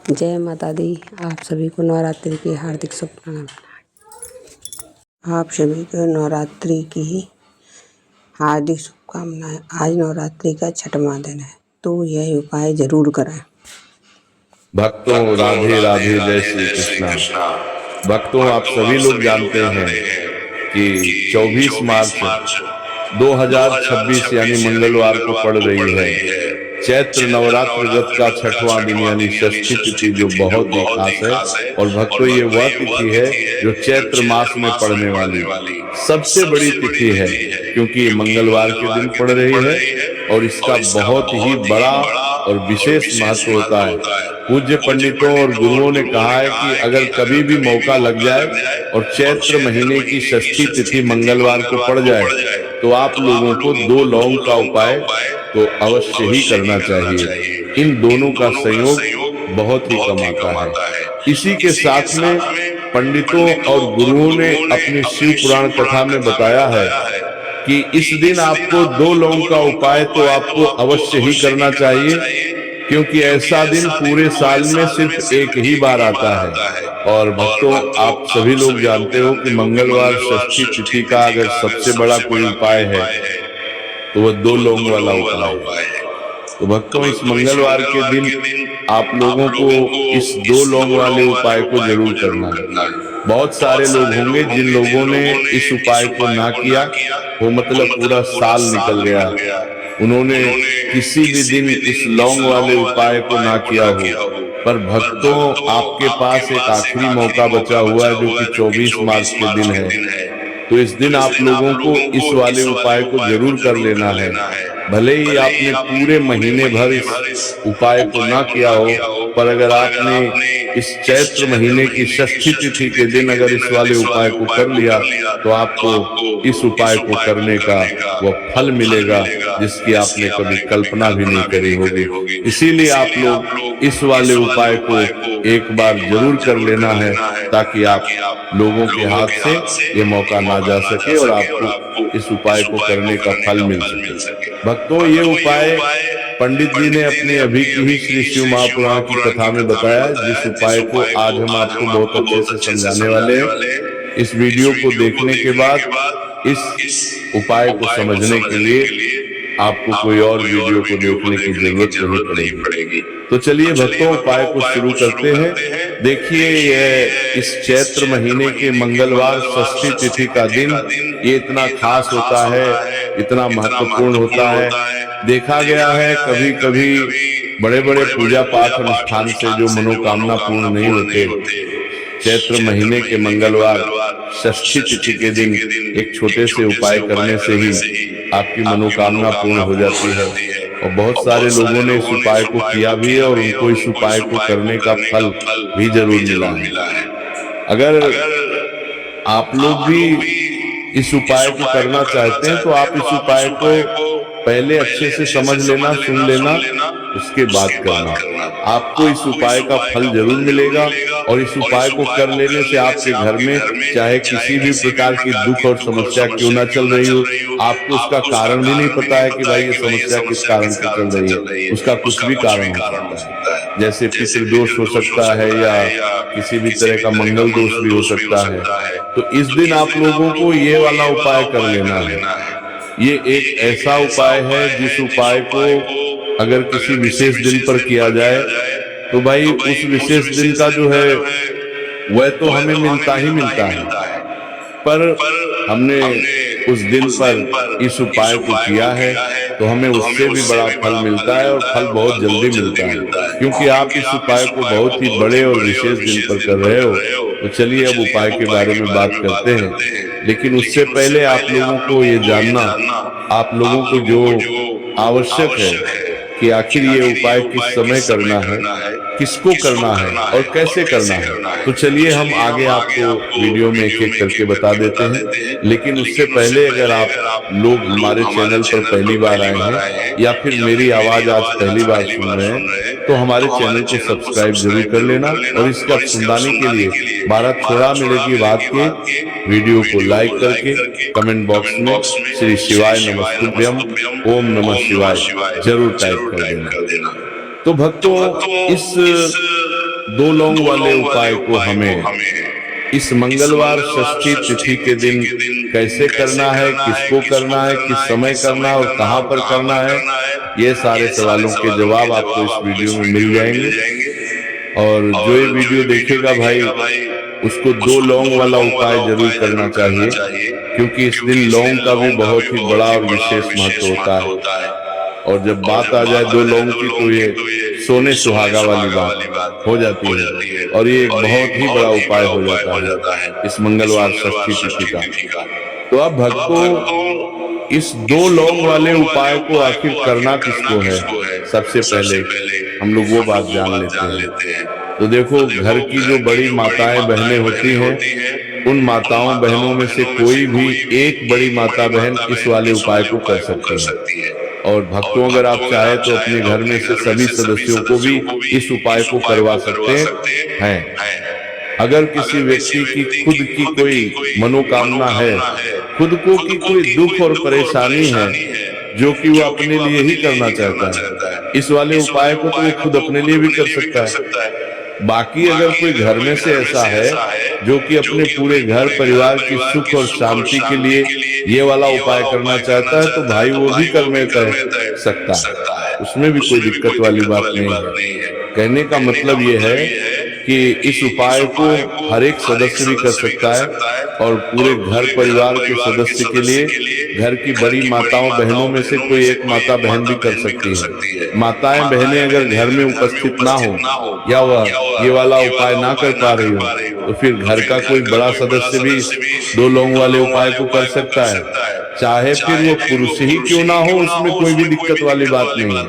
जय माता दी। आप सभी को नवरात्रि की हार्दिक शुभकामनाएं। आप सभी को नवरात्रि की हार्दिक शुभकामनाएं। आज नवरात्रि का छठवां दिन है, तो यह उपाय जरूर करें। भक्तों राधे राधे, जय श्री कृष्णा। भक्तों, आप सभी लोग जानते हैं कि 24 मार्च 2026 यानी मंगलवार को पड़ रही है चैत्र नवरात्र व्रत का छठवां दिन यानी षष्ठी तिथि, जो बहुत ही खास है। और भक्तों, ये वह तिथि है जो चैत्र मास में पड़ने वाली सबसे बड़ी तिथि है, क्योंकि ये मंगलवार के दिन पड़ रही है और इसका बहुत ही बड़ा और विशेष महत्व होता है। पूज्य पंडितों और गुरुओं ने कहा है कि अगर कभी भी मौका लग जाए और चैत्र महीने की षष्ठी तिथि मंगलवार को पड़ जाए तो आप लोगों को 2 लौंग का उपाय तो अवश्य ही करना चाहिए। इन दोनों का संयोग बहुत ही कम आता है। इसी के साथ में पंडितों और गुरुओं ने अपनी शिव पुराण कथा में बताया है कि इस दिन आपको 2 लौंग का उपाय तो आपको अवश्य ही करना चाहिए, क्योंकि ऐसा दिन पूरे साल में सिर्फ एक ही बार आता है। और भक्तों, आप सभी लोग जानते हो कि मंगलवार षष्ठी तिथि का अगर सबसे बड़ा कोई उपाय है तो वह 2 लौंग वाला उपाय है। तो भक्तों, इस मंगलवार के दिन आप लोगों को इस 2 लौंग वाले उपाय को जरूर करना है। बहुत सारे लोग होंगे जिन लोगों ने इस उपाय को ना किया, वो मतलब पूरा साल निकल गया, उन्होंने किसी भी दिन इस लौंग वाले उपाय को ना किया हो। पर भक्तों, आपके पास एक आखिरी मौका बचा हुआ है, जो कि 24 मार्च के दिन है। तो इस दिन आप लोगों को इस वाले उपाय को जरूर कर लेना है। भले ही आपने पूरे महीने भर इस उपाय को ना किया हो, पर अगर आपने इस चैत्र महीने की षष्ठी तिथि के दिन अगर इस वाले उपाय को कर लिया तो आपको इस उपाय को करने का वह फल मिलेगा जिसकी आपने कभी कल्पना भी नहीं करी होगी। इसीलिए आप लोग इस वाले उपाय को एक बार जरूर कर लेना है, ताकि आप लोगों के हाथ से ये मौका ना जा सके और आपको इस उपाय को करने का फल मिल सके। भक्तों, ये उपाय पंडित जी ने अपनी अभी की ही श्री शिव महापुराण की कथा में बताया, जिस उपाय को आज हम आपको बहुत अच्छे से समझाने वाले हैं। इस वीडियो को देखने के बाद इस उपाय को समझने के लिए आपको कोई और वीडियो को देखने की जरूरत नहीं पड़ेगी। तो चलिए भक्तों, उपाय को शुरू करते हैं। देखिए, यह इस चैत्र महीने के मंगलवार षष्ठी तिथि का दिन ये इतना खास होता है, इतना महत्वपूर्ण होता है। देखा गया है कभी कभी बड़े बड़े पूजा पाठ अनुष्ठान से जो मनोकामना पूर्ण नहीं होते, चैत्र महीने के मंगलवार षष्ठी तिथि के दिन एक छोटे से उपाय करने से ही आपकी मनोकामना पूर्ण हो जाती है। और बहुत सारे लोगों ने इस उपाय को किया भी है और उनको इस उपाय को करने का फल भी जरूर मिला है। अगर आप लोग भी इस उपाय को करना चाहते हैं तो आप इस उपाय को पहले अच्छे से समझ लेना, सुन लेना, उसके बाद करना। आपको इस उपाय का फल जरूर मिलेगा और इस उपाय को कर लेने से आपके घर में चाहे किसी भी प्रकार की दुख और समस्या क्यों ना चल रही हो, आपको उसका कारण भी नहीं पता है कि भाई ये समस्या किस कारण से चल रही है, उसका कुछ भी कारण हो सकता है। जैसे पितृदोष हो सकता है या किसी भी तरह का मंगल दोष भी हो सकता है। तो इस दिन आप लोगों को ये वाला उपाय कर लेना है। ये एक ऐसा उपाय है जिस उपाय को अगर किसी विशेष दिन पर किया जाए तो भाई उस विशेष दिन का जो है वह तो हमें मिलता ही मिलता है, पर हमने उस दिन पर इस उपाय को किया है तो हमें उससे भी बड़ा फल मिलता है और फल बहुत जल्दी मिलता है, क्योंकि आप इस उपाय को बहुत ही बड़े और विशेष दिन पर कर रहे हो। तो चलिए अब उपाय के बारे में बात करते हैं, लेकिन उससे पहले आप लोगों को ये जानना, आप लोगों को जो आवश्यक है कि आखिर ये उपाय किस समय करना है, किसको करना है और कैसे करना है। तो चलिए हम आगे आपको वीडियो में एक एक करके बता देते हैं। लेकिन उससे पहले अगर आप लोग हमारे चैनल पर पहली बार आए हैं या फिर मेरी आवाज आज पहली बार सुन रहे हैं तो हमारे चैनल को सब्सक्राइब जरूर कर लेना और इसका सुनवाने के लिए 12 थोड़ा मिलेगी बात के वीडियो को लाइक करके कमेंट बॉक्स में श्री शिवाय नमस्तुभ्यम ओम नमः शिवाय जरूर टाइप कर देना। तो भक्तों, इस दो लौंग वाले उपाय को हमें इस मंगलवार षष्ठी तिथि के दिन कैसे करना है, किसको करना है, किस समय करना है और कहां पर करना है, ये सारे सवालों के जवाब आपको इस वीडियो में मिल जाएंगे। और जो ये वीडियो देखेगा भाई उसको दो लौंग वाला उपाय जरूर करना चाहिए, क्योंकि इस दिन लौंग का भी बहुत ही बड़ा और विशेष महत्व होता है। और जब बात आ जाए दो लौंग की तो ये सोने सुहागा वाली बात हो जाती है और ये एक बहुत ही बड़ा उपाय हो जाता है इस मंगलवार षष्ठी तिथि का। तो अब भक्तों इस दो लौंग वाले उपाय को आखिर करना किसको है, सबसे पहले हम लोग वो बात जान लेते हैं। तो देखो, घर की जो बड़ी माताएं बहनें होती हैं, उन माताओं बहनों में से कोई भी एक बड़ी माता बहन इस वाले उपाय को कर सकती है। और भक्तों अगर आप चाहे तो अपने घर में से सभी सदस्यों को भी इस उपाय को करवा सकते हैं। अगर किसी व्यक्ति की खुद की कोई मनोकामना है, खुद को की कोई दुख और परेशानी है जो कि वो अपने लिए ही करना चाहता है, इस वाले उपाय को तो वो खुद अपने लिए भी कर सकता है। बाकी अगर कोई घर में से ऐसा है जो कि अपने पूरे घर परिवार की सुख और शांति के लिए ये वाला उपाय करना चाहता है, तो भाई वो भी करने कर सकता है, उसमें भी कोई दिक्कत वाली बात नहीं है। कहने का मतलब ये है कि इस उपाय को हर एक सदस्य भी कर सकता है और पूरे घर परिवार के सदस्य के लिए घर की बड़ी माताओं बहनों में से कोई एक माता बहन भी कर सकती है। माताएं बहनें अगर घर में उपस्थित ना हो या वह ये वाला उपाय ना कर पा रही हो, तो फिर घर का कोई बड़ा सदस्य भी दो लौंग वाले उपाय को कर सकता है, चाहे फिर वो पुरुष ही क्यों ना हो, उसमें कोई भी दिक्कत वाली बात नहीं है।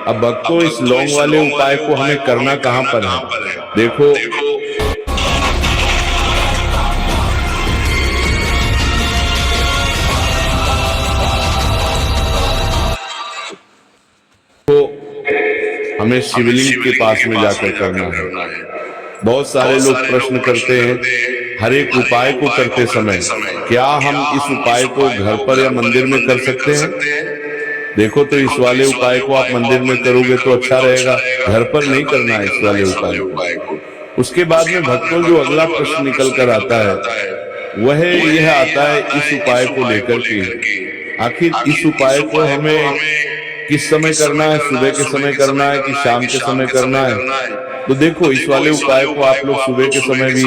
अब भक्तों इस लौंग वाले उपाय को हमें करना कहां पर है, देखो तो हमें शिवलिंग के पास में जाकर करना है। बहुत सारे लोग प्रश्न करते हैं हर एक उपाय को करते समय क्या हम इस उपाय को घर पर या मंदिर में कर सकते हैं। देखो, तो इस वाले उपाय को आप मंदिर में करोगे तो अच्छा रहेगा, घर पर नहीं करना है इस वाले उपाय को। उसके बाद में भक्तों जो अगला प्रश्न निकल कर आता है वह यह आता है इस उपाय को लेकर के आखिर इस उपाय को हमें किस समय करना है, सुबह के समय करना है कि शाम के समय करना है। तो देखो, इस वाले उपाय को आप लोग सुबह के समय भी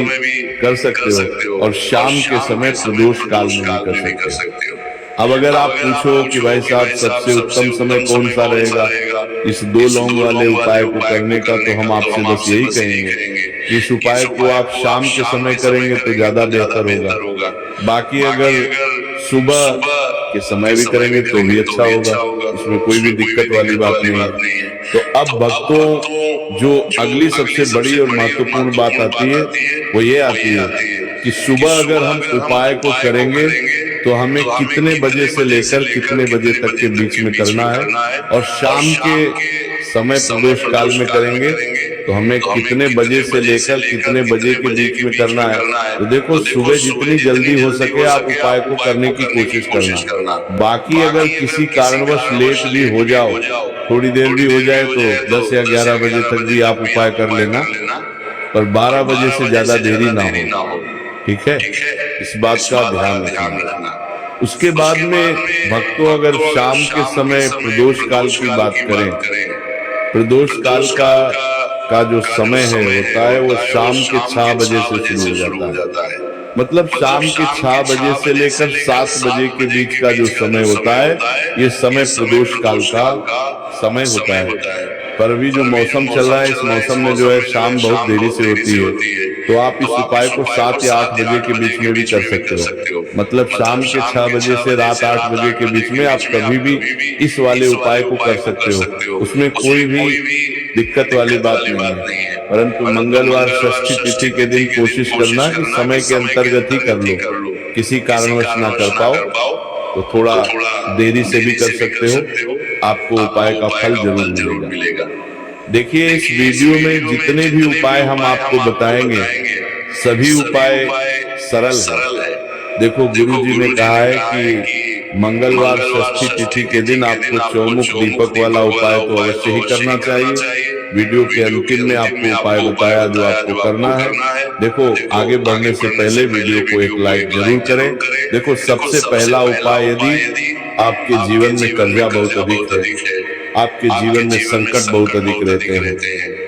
कर सकते हो और शाम के समय प्रदोष काल में भी कर सकते हो। अब अगर आप पूछो कि भाई साहब सबसे उत्तम समय कौन सा रहेगा इस दो लौंग वाले उपाय को करने का, तो हम आपसे बस यही कहेंगे कि इस उपाय को आप शाम के समय करेंगे तो ज्यादा बेहतर होगा। बाकी अगर सुबह के समय भी करेंगे तो भी अच्छा होगा, इसमें कोई भी दिक्कत वाली बात नहीं है। तो अब भक्तों जो अगली सबसे बड़ी और महत्वपूर्ण बात आती है वो ये आती है कि सुबह अगर हम उपाय को करेंगे तो हमें कितने बजे से लेकर कितने बजे तक के बीच में करना है, और शाम के समय प्रदोष काल में करेंगे तो हमें कितने बजे से लेकर कितने बजे के बीच में करना है। तो देखो, सुबह जितनी जल्दी हो सके आप उपाय को करने की कोशिश करना। बाकी अगर किसी कारणवश लेट भी हो जाओ, थोड़ी देर भी हो जाए, तो 10 या 11 बजे तक भी आप उपाय कर लेना, पर 12 बजे से ज्यादा देरी ना हो, ठीक है, इस बात का ध्यान रखना। उसके बाद में भक्तों अगर शाम के समय प्रदोष काल की बात करें, प्रदोष काल का जो समय है होता है वो शाम के 6 बजे से शुरू हो जाता है। मतलब शाम के 6 बजे से लेकर 7 बजे के बीच का जो समय होता है ये समय प्रदोष काल का समय होता है। पर अभी जो मौसम चल रहा है इस मौसम में जो है शाम बहुत देरी से होती है, तो आप इस उपाय को 7 या 8 बजे के बीच में भी कर सकते हो। मतलब शाम के 6 बजे से रात 8 बजे के बीच में आप कभी भी इस वाले उपाय को कर सकते हो, उसमें कोई भी दिक्कत वाली बात नहीं है। परंतु मंगलवार षष्ठी तिथि के दिन कोशिश करना कि समय के अंतर्गत ही कर लो, किसी कारणवश ना कर पाओ तो थोड़ा देरी से भी कर सकते हो, आपको उपाय का फल जरूर मिलेगा। देखिए, इस वीडियो में जितने भी उपाय हम आपको बताएंगे सभी उपाय सरल है। देखो, गुरु जी ने कहा है कि मंगलवार षष्ठी तिथि के दिन आपको चौमुख दीपक वाला उपाय तो अवश्य ही करना चाहिए। वीडियो के अंतिम में आपको उपाय बताया जो आपको करना है। देखो, आगे बढ़ने से पहले वीडियो को एक लाइक जरूर करें। देखो, सबसे पहला उपाय, यदि आपके जीवन में कर्जा बहुत अधिक है, आपके जीवन में संकट बहुत अधिक रहते हैं,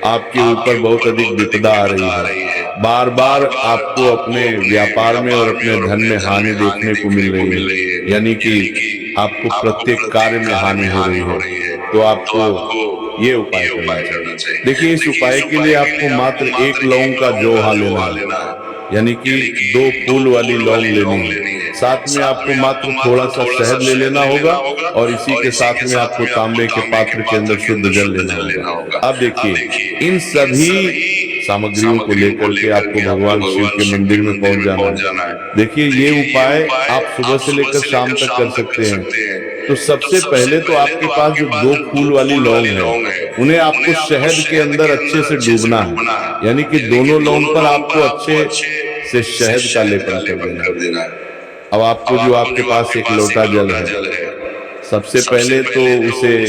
आपके ऊपर बहुत अधिक विपदा आ रही है, बार बार आपको अपने व्यापार में और अपने धन में हानि देखने को मिल रही है, यानी कि आपको प्रत्येक कार्य में हानि हो रही है, तो आपको ये उपाय करना चाहिए। देखिए, इस उपाय के लिए आपको मात्र 1 लौंग का जोहा लेना है, यानी कि 2 फूल वाली लौंग लेनी है। साथ में आपको मात्र थोड़ा सा शहद ले लेना होगा और इसी के साथ में आपको तांबे के पात्र के अंदर शुद्ध जल लेना होगा। अब देखिए, इन सभी सामग्रियों को लेकर के आपको भगवान शिव के मंदिर में पहुंच जाना है। देखिए, ये उपाय आप सुबह से लेकर शाम तक कर सकते हैं। तो सबसे पहले तो आपके पास जो 2 फूल वाली लौंग है, उन्हें आपको शहद के अंदर अच्छे से डूबना है, यानी कि दोनों लौंग पर आपको अच्छे से शहद का लेपन कर देना है। अब आपको जो आपके पास एक लोटा जल है, सबसे पहले तो उसे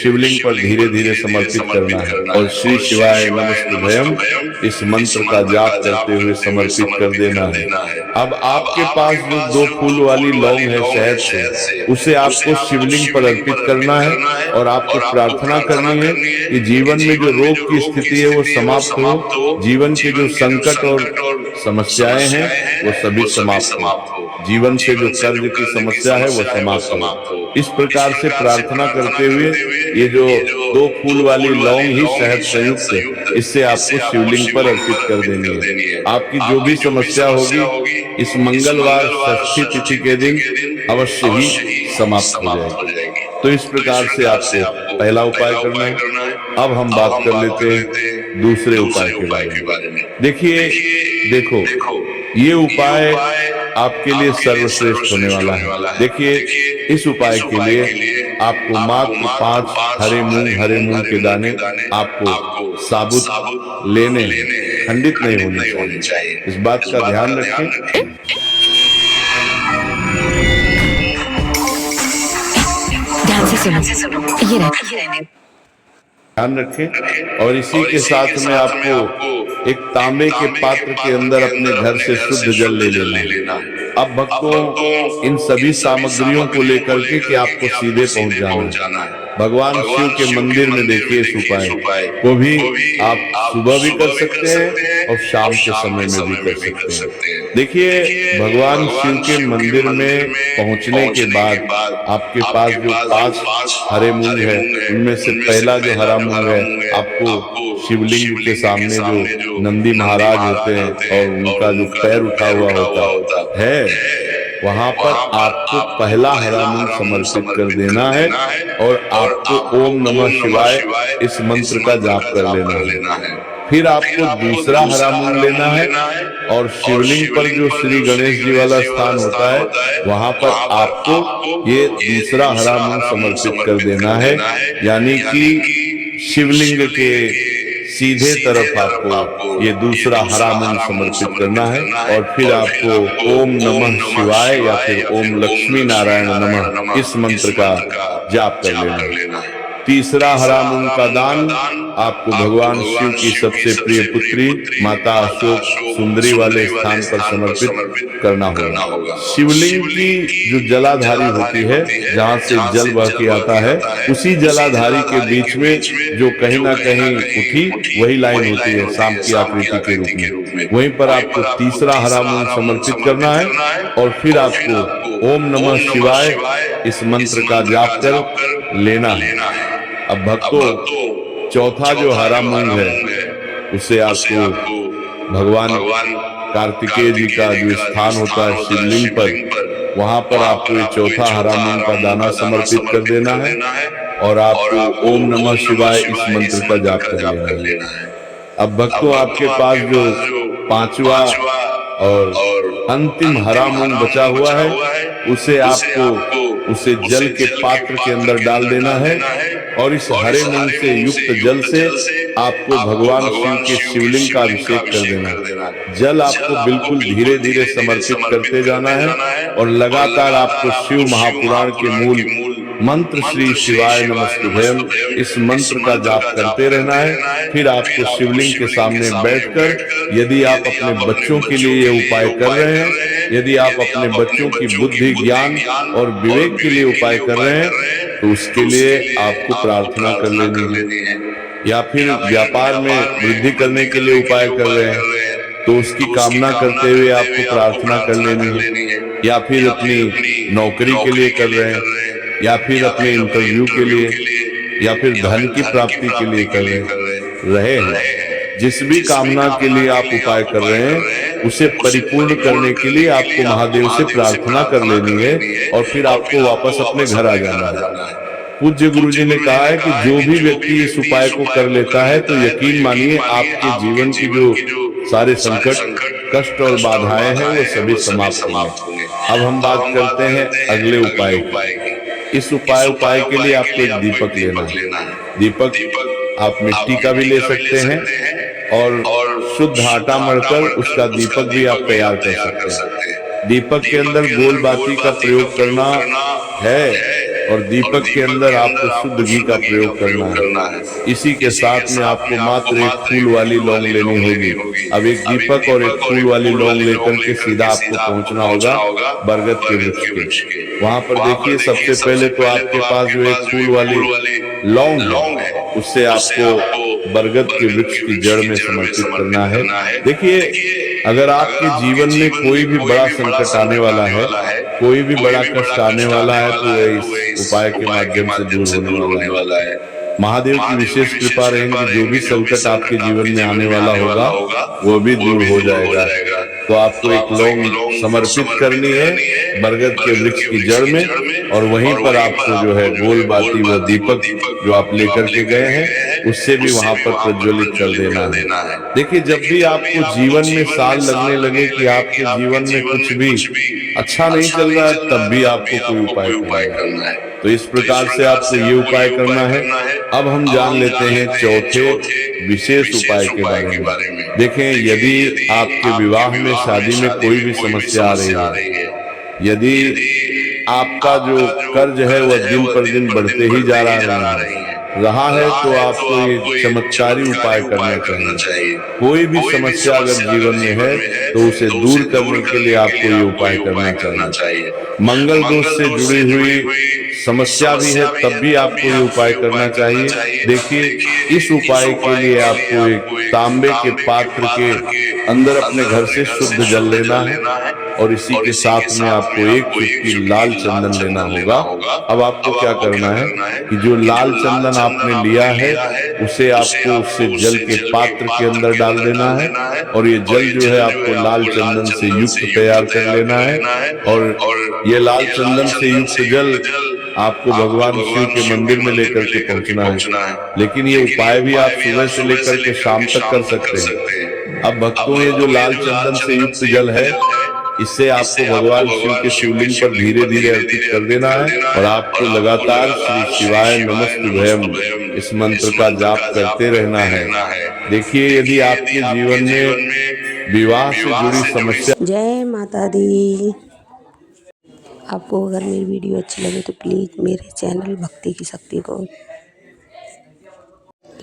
शिवलिंग पर धीरे धीरे समर्पित करना है और श्री शिवाय नमस्तुभयम इस मंत्र का जाप करते हुए समर्पित कर देना है। अब आपके पास जो 2 फूल वाली लौंग है शहद से, उसे आपको शिवलिंग पर अर्पित करना है और आपको प्रार्थना करनी है कि जीवन में जो रोग की स्थिति है वो समाप्त हो, जीवन के जो संकट और समस्याएं हैं वो सभी समाप्त हो, जीवन से जो कर्ज की समस्या है वो समाप्त हो। इस प्रकार से प्रार्थना करते हुए ये जो 2 फूल वाली लौंग ही शहद संयुक्त है, इससे आपको शिवलिंग पर अर्पित कर देनी है। आपकी जो भी समस्या होगी इस मंगलवार षष्ठी तिथि के दिन अवश्य ही समाप्त हो जाएगी। तो इस प्रकार से आपको पहला उपाय करना है। अब हम बात कर लेते हैं दूसरे उपाय के बारे में। देखिए, देखो, ये उपाय आपके लिए सर्वश्रेष्ठ होने वाला है। देखिए, इस उपाय के लिए आपको मात्र 5 हरे मूंग के दाने आपको साबुत लेने, खंडित नहीं होने चाहिए। इस बात का ध्यान रखें। ध्यान से सुनो, ये रहे। ध्यान रखें और इसी के साथ में आपको एक तांबे के पात्र के अंदर अपने घर से शुद्ध जल ले लेना है। अब भक्तों, इन सभी सामग्रियों को लेकर के कि आपको सीधे पहुंच जाना है भगवान शिव के मंदिर में। देखिए, इस उपाय को भी आप सुबह भी कर सकते हैं और शाम के समय में भी कर सकते हैं। देखिए, भगवान शिव के मंदिर में पहुंचने के बाद आपके पास जो 5 हरे मूंग है, उनमें से पहला जो हरा मूंग है, आपको शिवलिंग के सामने जो नंदी महाराज होते हैं और उनका जो पैर उठा हुआ होता है, वहां पर आपको पहला हरा मूंग समर्पित कर देना है और आपको ओम नमः शिवाय इस मंत्र का जाप कर लेना है। फिर आपको दूसरा हरा मूंग लेना है और शिवलिंग पर जो श्री गणेश जी वाला स्थान होता है, वहां पर आपको ये दूसरा हरा मूंग समर्पित कर देना है, यानी कि शिवलिंग के सीधे तरफ आपको ये दूसरा हरा मूंग समर्पित करना है और फिर आपको ओम नमः शिवाय या फिर ओम लक्ष्मी नारायण नमः इस मंत्र का जाप कर लेना है। तीसरा हरा मूंग का दान आपको भगवान शिव की सबसे प्रिय पुत्री माता अशोक सुंदरी वाले स्थान पर समर्पित करना होगा। शिवलिंग की जो जलाधारी होती है, जहाँ से जल बह के आता है, उसी जलाधारी के बीच में जो कहीं ना कहीं उठी वही लाइन होती है सांप की आकृति के रूप में, वहीं पर आपको तीसरा हरा मूंग समर्पित करना है और फिर आपको ओम नमः शिवाय इस मंत्र का जाप कर लेना है। अब भक्तों, चौथा जो हरा मूंग है उसे आपको भगवान कार्तिकेय जी का जो स्थान होता है शिवलिंग पर, वहां पर आपको ये चौथा हरा मूंग का दाना समर्पित कर देना है और आपको ओम नमः शिवाय इस मंत्र का जाप कर लेना है। अब भक्तों, आपके पास जो 5वां और अंतिम हरा मूंग बचा हुआ है, उसे आपको उसे जल के पात्र के अंदर डाल देना है और इस हरे मूंग से युक्त जल से आपको भगवान शिव के शिवलिंग का अभिषेक कर देना है। जल आपको बिल्कुल धीरे धीरे समर्पित करते जाना है और लगातार आपको शिव महापुराण के मूल मंत्र श्री शिवाय नमस्तुभयम, इस मंत्र का जाप करते रहना है। फिर आपको शिवलिंग के सामने बैठकर, यदि आप अपने बच्चों के लिए ये उपाय कर रहे हैं, यदि आप अपने बच्चों की बुद्धि, ज्ञान और विवेक के लिए उपाय कर रहे हैं, तो उसके लिए आपको प्रार्थना कर लेनी है। या फिर व्यापार में वृद्धि करने के लिए उपाय कर रहे हैं, तो उसकी कामना करते हुए आपको प्रार्थना कर लेनी है। या फिर अपनी नौकरी के लिए कर रहे हैं, या फिर अपने इंटरव्यू के लिए, या फिर धन की प्राप्ति के लिए कर रहे हैं। जिस भी कामना के लिए आप उपाय कर रहे हैं, उसे परिपूर्ण करने के लिए आपको महादेव से प्रार्थना कर लेनी है और फिर आपको वापस अपने घर आ जाना है। पूज्य गुरु जी ने कहा है कि जो भी व्यक्ति इस उपाय को कर लेता है, तो यकीन मानिए आपके जीवन की जो सारे संकट, कष्ट और बाधाएं हैं, वो सभी समाप्त होंगे। अब हम बात करते हैं अगले उपाय की। इस उपाय के लिए आपको एक दीपक लेना है। दीपक आप मिट्टी का भी ले सकते हैं और शुद्ध आटा मढ़कर उसका दीपक भी आप तैयार कर सकते हैं। दीपक के अंदर गोल बाती का प्रयोग करना है और दीपक के अंदर आपको शुद्ध घी का प्रयोग करना है। इसी के साथ में आपको मात्र एक फूल वाली लौंग लेनी होगी। अब एक दीपक और एक फूल वाली लौंग लेकर के सीधा आपको पहुंचना होगा बरगद के वृक्ष के। वहां पर देखिए, सबसे पहले तो आपके पास जो एक फूल वाली लौंग है, उससे आपको बरगद के वृक्ष की जड़ में समर्पित करना है। देखिए, अगर आपके जीवन में कोई भी बड़ा संकट आने वाला है, कोई भी बड़ा कष्ट आने वाला है, तो इस उपाय के माध्यम से दूर होने वाला है। महादेव की विशेष कृपा रहेगी, जो भी संकट आपके जीवन में आने वाला होगा वो भी दूर हो जाएगा। तो आपको एक लौंग समर्पित करनी है बरगद के वृक्ष की जड़ में, और वहीं पर आपको जो है गोल बाती व दीपक जो आप लेकर के गए हैं, उससे भी वहां पर प्रज्वलित कर देना है। देखिए, जब भी आपको जीवन में साल लगने लगे कि आपके जीवन में कुछ भी अच्छा नहीं चल रहा है, तब भी आपको कोई उपाय करना है। तो इस प्रकार से आपको ये उपाय करना है। अब हम जान लेते हैं चौथे विशेष उपाय के बारे में। देखें, यदि आपके विवाह में, शादी में कोई भी समस्या आ रही है, यदि आपका जो कर्ज है वह दिन पर दिन बढ़ते ही जा रहा है, तो आपको ये चमत्कारी उपाय करना चाहिए। कोई भी समस्या अगर जीवन में है, तो उसे दूर करने के लिए आपको ये उपाय करना चाहिए। मंगल दोष से जुड़ी हुई समस्या भी है, तब भी आपको ये उपाय करना चाहिए। देखिए, इस उपाय के लिए आपको एक तांबे के पात्र के अंदर अपने घर से शुद्ध जल लेना है और इसी के साथ में आपको एक चुटकी लाल चंदन लेना होगा। अब आपको क्या करना है कि जो लाल चंदन आपने लिया है, उसे आपको उससे जल के पात्र के अंदर डाल देना है और ये जल जो है आपको लाल चंदन से युक्त तैयार कर लेना है। और ये लाल चंदन से युक्त जल आपको भगवान शिव के मंदिर में लेकर के पहुंचना है। लेकिन ये उपाय भी आप सुबह से लेकर के शाम तक कर सकते हैं। अब भक्तों, ये जो लाल चंदन से युक्त जल है, इससे आपको भगवान शिव के शिवलिंग पर धीरे धीरे अर्पित कर देना है और आपको लगातार श्री शिवाय नमस्तुभयम इस मंत्र का जाप करते रहना है। देखिए, यदि आपके जीवन में विवाह से जुड़ी समस्या। जय माता दी। आपको अगर मेरी वीडियो अच्छी लगे तो प्लीज़ मेरे चैनल भक्ति की शक्ति को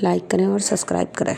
लाइक करें और सब्सक्राइब करें।